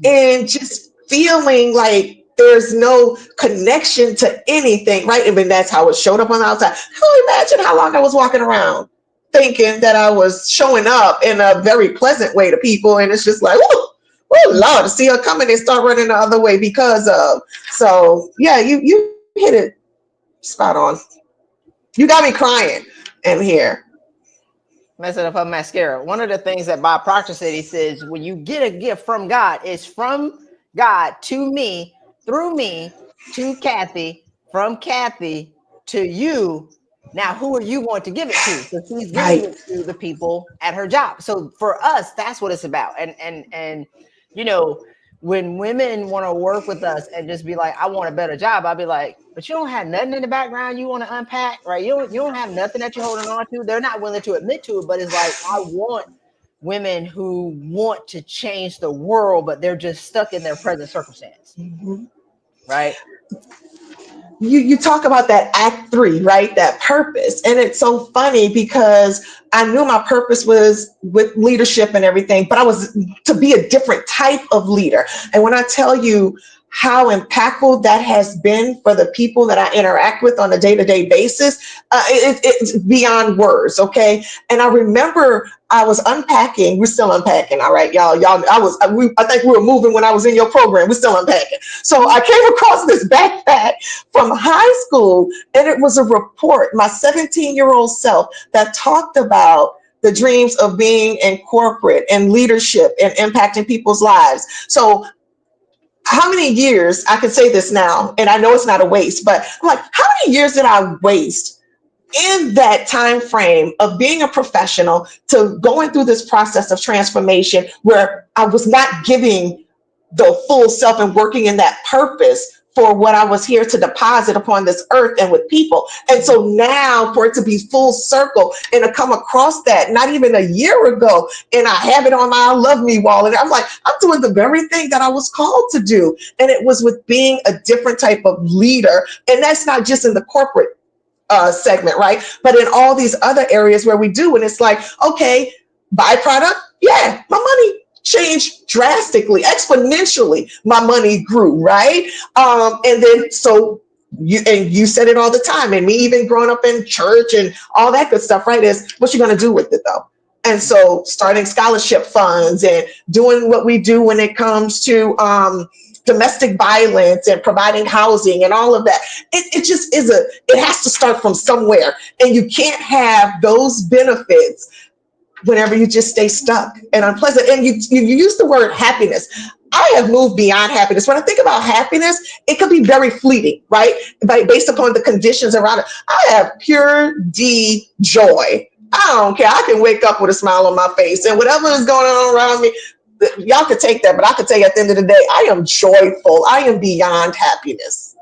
and just feeling like there's no connection to anything, right? I mean, that's how it showed up on the outside. I can imagine how long I was walking around thinking that I was showing up in a very pleasant way to people. And it's just like, oh Lord, to see her coming and start running the other way because of. So yeah, you hit it spot on. You got me crying in here. Messing up her mascara. One of the things that Bob Proctor said, he says, when you get a gift from God, it's from God to me, through me, to Kathy, from Kathy to you. Now, who are you going to give it to? So she's giving it to the people at her job. So for us, that's what it's about. And when women want to work with us and just be like, I want a better job, I'll be like, but you don't have nothing in the background you want to unpack, right? You don't have nothing that you're holding on to. They're not willing to admit to it, but it's like, I want women who want to change the world, but they're just stuck in their present circumstance, right? You talk about that act three, right? That purpose. And it's so funny because I knew my purpose was with leadership and everything, but I was to be a different type of leader. And when I tell you how impactful that has been for the people that I interact with on a day-to-day basis, it's beyond words. Okay. And I remember I was unpacking. We're still unpacking. All right, y'all. I think we were moving when I was in your program. We're still unpacking. So I came across this backpack from high school, and it was a report, my 17-year-old self, that talked about the dreams of being in corporate and leadership and impacting people's lives. So how many years, I can say this now, and I know it's not a waste, but I'm like, how many years did I waste in that time frame of being a professional to going through this process of transformation where I was not giving the full self and working in that purpose for what I was here to deposit upon this earth and with people. And so now for it to be full circle and to come across that not even a year ago, and I have it on my I love me wall, and I'm like, I'm doing the very thing that I was called to do. And it was with being a different type of leader. And that's not just in the corporate segment, right? But in all these other areas where we do, and it's like, okay, byproduct, yeah, my money changed drastically, exponentially. My money grew, right? And then so you said it all the time, and me even growing up in church and all that good stuff, right? Is what you're gonna do with it though. And so starting scholarship funds and doing what we do when it comes to domestic violence and providing housing and all of that. It just is it has to start from somewhere. And you can't have those benefits whenever you just stay stuck and unpleasant. And you use the word happiness. I have moved beyond happiness. When I think about happiness, it could be very fleeting, right? Based upon the conditions around it. I have pure D joy. I don't care. I can wake up with a smile on my face, and whatever is going on around me, y'all could take that, but I could tell you at the end of the day, I am joyful. I am beyond happiness.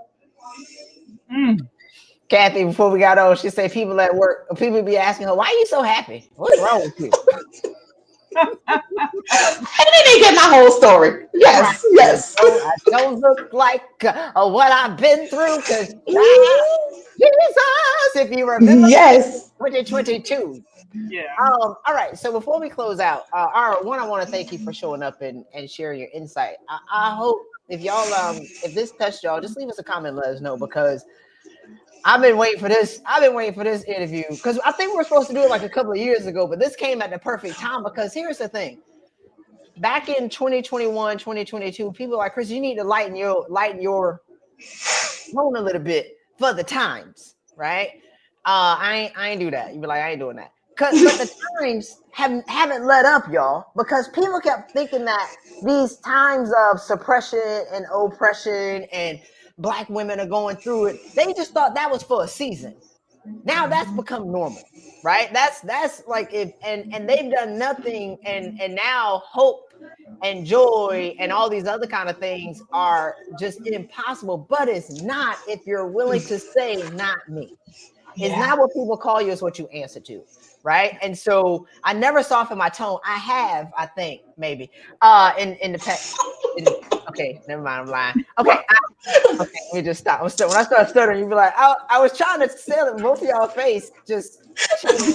Kathy, before we got on, she said people at work, people be asking her, why are you so happy? What's wrong with you? And then they get my whole story. Yes, yes. I don't look like what I've been through, because Jesus, if you remember, yes, 2022. Yeah. All right. So before we close out, Ara, one, I want to thank you for showing up and sharing your insight. I hope if y'all, if this touched y'all, just leave us a comment and let us know, because I've been waiting for this. I've been waiting for this interview because I think we were supposed to do it like a couple of years ago, but this came at the perfect time, because here's the thing. Back in 2021, 2022, people are like, Chris, you need to lighten your tone a little bit for the times, right? I ain't do that. You be like, I ain't doing that. But the times haven't let up, y'all, because people kept thinking that these times of suppression and oppression and Black women are going through it, they just thought that was for a season. Now that's become normal, right? That's like if and they've done nothing, and now hope and joy and all these other kind of things are just impossible. But it's not if you're willing to say, not me. It's not what people call you, it's what you answer to, right? And so I never softened my tone. I think maybe in the past. Okay, never mind, I'm lying. Okay, let me just stop. When I start stuttering, you be like, I was trying to sell it in both of y'all's face. Just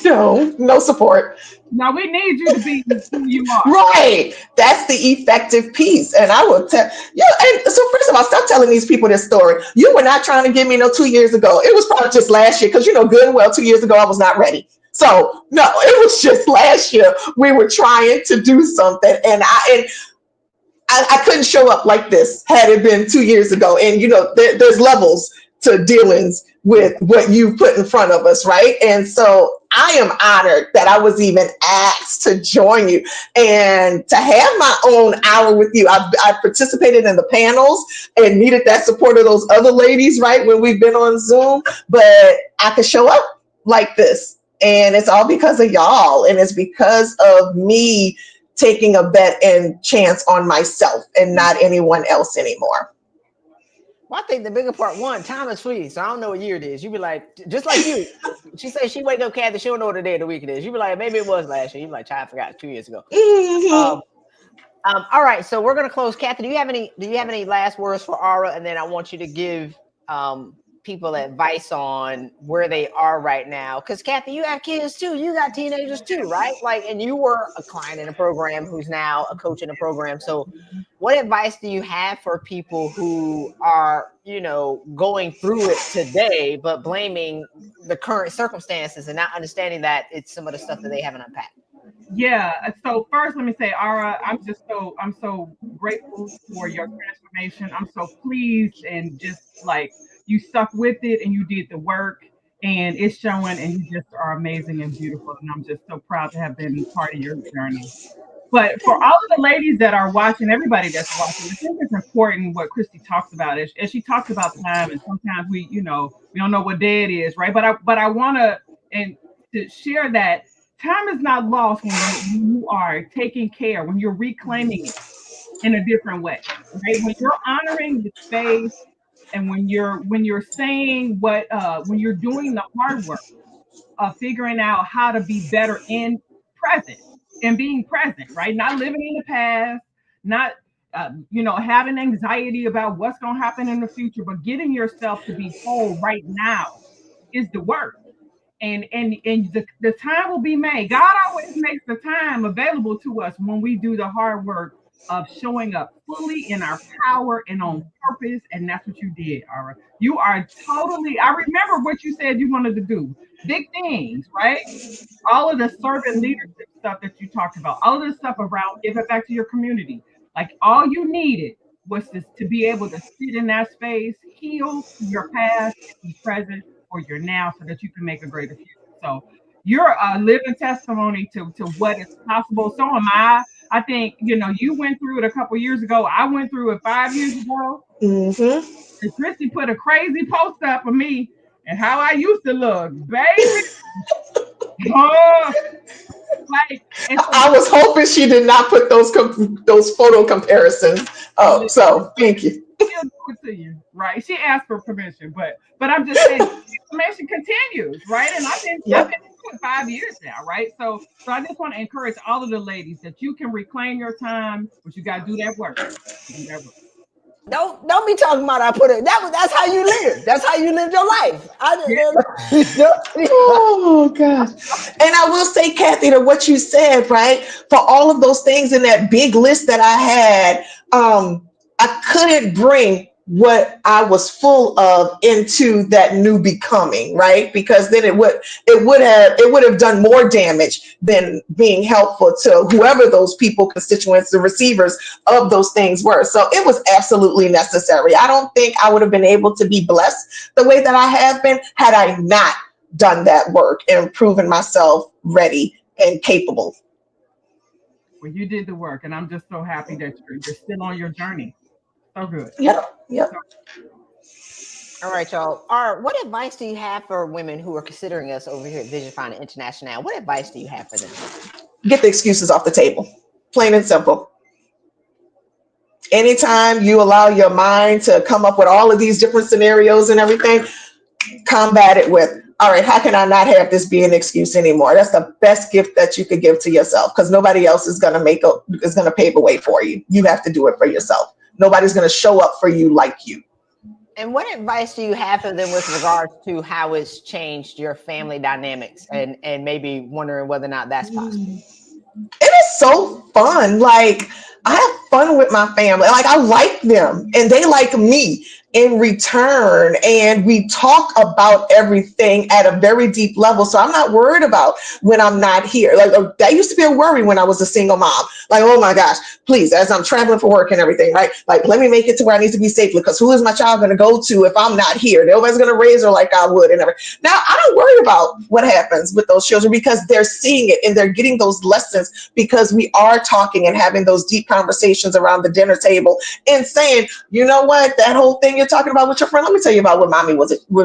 no support. Now we need you to be who you are. Right. That's the effective piece. And I will tell you. And so first of all, stop telling these people this story. You were not trying to give me no 2 years ago. It was probably just last year, because you know good and well 2 years ago I was not ready. So no, it was just last year we were trying to do something, and I couldn't show up like this had it been 2 years ago. And you know, there's levels to dealings with what you put in front of us, right? And so I am honored that I was even asked to join you and to have my own hour with you. I participated in the panels and needed that support of those other ladies, right, when we've been on Zoom, but I could show up like this. And it's all because of y'all, and it's because of me taking a bet and chance on myself and not anyone else anymore. Well, I think the bigger part, one, time is free. So I don't know what year it is. You be like, just like you. She says she wake up, Kathy, she don't know what the day of the week it is. You be like, maybe it was last year. You be like, child, I forgot 2 years ago. All right, so we're gonna close. Kathy, do you have any last words for Ara? And then I want you to give people advice on where they are right now. Because Kathy, you have kids too. You got teenagers too, right? Like, and you were a client in a program who's now a coach in a program. So what advice do you have for people who are, going through it today, but blaming the current circumstances and not understanding that it's some of the stuff that they haven't unpacked? Yeah. So first, let me say, Ara, I'm so grateful for your transformation. I'm so pleased, and just like you stuck with it and you did the work, and it's showing, and you just are amazing and beautiful. And I'm just so proud to have been part of your journey. But for all of the ladies that are watching, everybody that's watching, I think it's important what Christy talks about. As she talks about time, and sometimes we don't know what day it is, right? But I want to share that time is not lost when you are taking care, when you're reclaiming it in a different way, right? When you're honoring the space, and when you're saying when you're doing the hard work of figuring out how to be better in present and being present, right? Not living in the past, not having anxiety about what's going to happen in the future, but getting yourself to be whole right now is the work. And the time will be made. God always makes the time available to us when we do the hard work of showing up fully in our power and on purpose. And that's what you did, Ara. You are totally, I remember what you said you wanted to do. Big things, right? All of the servant leadership stuff that you talked about, all of the stuff around give it back to your community. Like, all you needed was to be able to sit in that space, heal your past, and be present for your now, so that you can make a greater future. So you're a living testimony to what is possible. So am I. I think, you went through it a couple years ago. I went through it 5 years ago. Mm-hmm. And Christy put a crazy post up of me and how I used to look, baby. Oh, I was hoping she did not put those photo comparisons up. So thank you. She'll do it to you, right? She asked for permission, but I'm just saying, information continues, right? And I've been doing 5 years now, right? So I just want to encourage all of the ladies that you can reclaim your time, but you got to do that work. Don't be talking about I put it. That's how you live. That's how you live your life. Oh gosh. And I will say, Kathy, to what you said, right? For all of those things in that big list that I had, I couldn't bring what I was full of into that new becoming, right? Because then it would have done more damage than being helpful to whoever those people, constituents, the receivers of those things were. So it was absolutely necessary. I don't think I would have been able to be blessed the way that I have been had I not done that work and proven myself ready and capable. Well, you did the work, and I'm just so happy that you're still on your journey. So good. Yep. All right, y'all. What advice do you have for women who are considering us over here at Vision Finder International? What advice do you have for them? Get the excuses off the table. Plain and simple. Anytime you allow your mind to come up with all of these different scenarios and everything, combat it with, all right, how can I not have this be an excuse anymore? That's the best gift that you could give to yourself, because nobody else is going to pave the way for you. You have to do it for yourself. Nobody's going to show up for you like you. And what advice do you have for them with regards to how it's changed your family dynamics, and maybe wondering whether or not that's possible? It is so fun. Like, I have fun with my family. Like, I like them and they like me in return. And we talk about everything at a very deep level. So I'm not worried about when I'm not here. Like, that used to be a worry when I was a single mom. Like, oh my gosh, please, as I'm traveling for work and everything, right? Like, let me make it to where I need to be safely, because who is my child going to go to if I'm not here? Nobody's going to raise her like I would. And everything. Now, I don't worry about what happens with those children, because they're seeing it and they're getting those lessons, because we are talking and having those deep conversations around the dinner table and saying, you know what, that whole thing you're talking about with your friend, let me tell you about when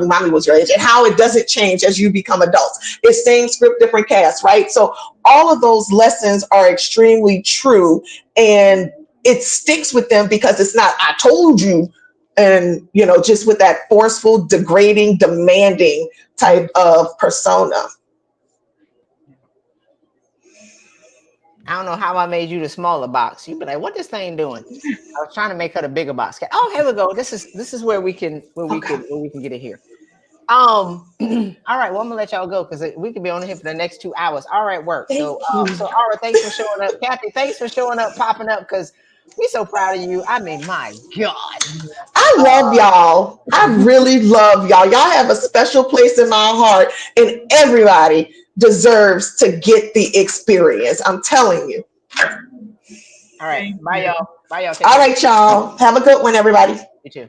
mommy was your age and how it doesn't change as you become adults. It's same script, different cast, right? So all of those lessons are extremely true, and it sticks with them because it's not I told you, and just with that forceful, degrading, demanding type of persona. I don't know how I made you the smaller box. You'd be like, "What this thing doing?" I was trying to make her the bigger box. Oh, here we go. This is where we can get it here. All right. Well, I'm gonna let y'all go because we could be on here for the next 2 hours. All right, work. So Ara, thanks for showing up. Kathy, thanks for showing up, popping up because we're so proud of you. I mean, my God. I love y'all. I really love y'all. Y'all have a special place in my heart, and everybody deserves to get the experience. I'm telling you. All right. Thank Bye, you. y'all. Bye, y'all. Take All care. right, y'all. Have a good one, everybody. You too.